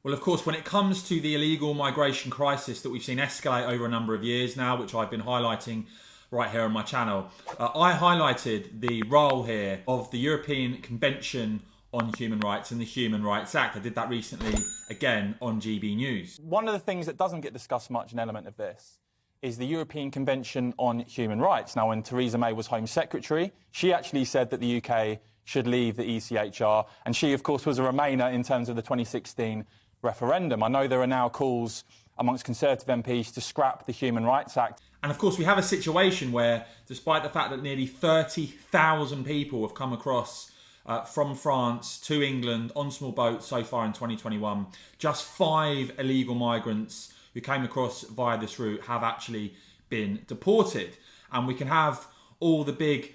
Well, of course, when it comes to the illegal migration crisis that we've seen escalate over a number of years now, which I've been highlighting right here on my channel, I highlighted the role here of the European Convention on Human Rights and the Human Rights Act. I did that recently, again, on GB News. One of the things that doesn't get discussed much, an element of this, is the European Convention on Human Rights. Now, when Theresa May was Home Secretary, she actually said that the UK should leave the ECHR, and she, of course, was a Remainer in terms of the 2016 referendum. I know there are now calls amongst Conservative MPs to scrap the Human Rights Act. And of course, we have a situation where, despite the fact that nearly 30,000 people have come across from France to England on small boats so far in 2021, just 5 illegal migrants who came across via this route have actually been deported. And we can have all the big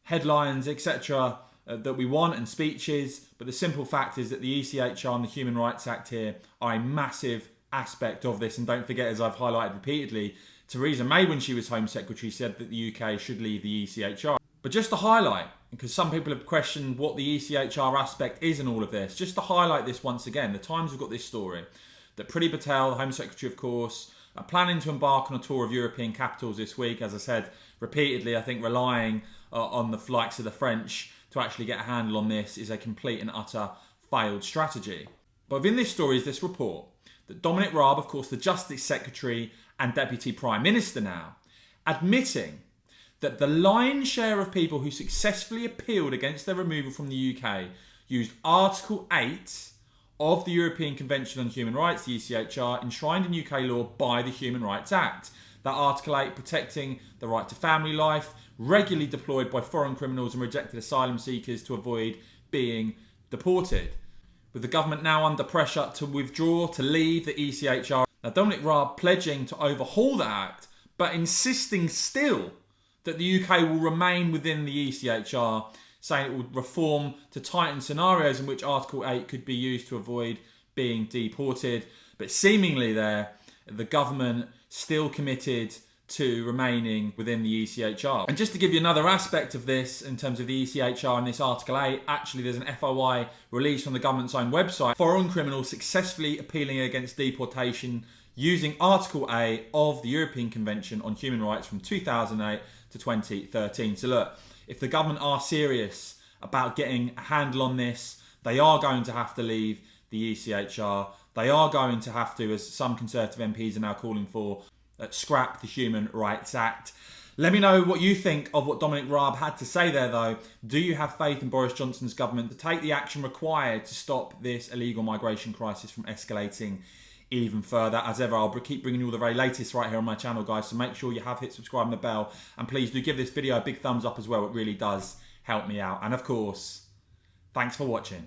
headlines, etc., that we want and speeches, but the simple fact is that the ECHR and the Human Rights Act here are a massive aspect of this. And don't forget, as I've highlighted repeatedly, Theresa May, when she was Home Secretary, said that the UK should leave the ECHR. But just to highlight, because some people have questioned what the ECHR aspect is in all of this, just to highlight this once again, the Times have got this story that Priti Patel, the Home Secretary, of course, are planning to embark on a tour of European capitals this week. As I said repeatedly, I think relying on the likes of the French to actually get a handle on this is a complete and utter failed strategy. But within this story is this report that Dominic Raab, of course, the Justice Secretary and Deputy Prime Minister now, admitting that the lion's share of people who successfully appealed against their removal from the UK used Article 8 of the European Convention on Human Rights, the ECHR, enshrined in UK law by the Human Rights Act. That Article 8 protecting the right to family life, regularly deployed by foreign criminals and rejected asylum seekers to avoid being deported. With the government now under pressure to withdraw, to leave the ECHR. Now, Dominic Raab pledging to overhaul the Act, but insisting still that the UK will remain within the ECHR, saying it would reform to tighten scenarios in which Article 8 could be used to avoid being deported. But seemingly there, the government still committed to remaining within the ECHR. And just to give you another aspect of this in terms of the ECHR and this Article 8, actually there's an FOI released on the government's own website. Foreign criminals successfully appealing against deportation using Article 8 of the European Convention on Human Rights from 2008 to 2013. So look, if the government are serious about getting a handle on this, they are going to have to leave the ECHR. They are going to have to, as some Conservative MPs are now calling for, scrap the Human Rights Act. Let me know what you think of what Dominic Raab had to say there, though. Do you have faith in Boris Johnson's government to take the action required to stop this illegal migration crisis from escalating even further? As ever, I'll keep bringing you all the very latest right here on my channel, guys, so make sure you have hit subscribe and the bell, and please do give this video a big thumbs up as well. It really does help me out. And of course, thanks for watching.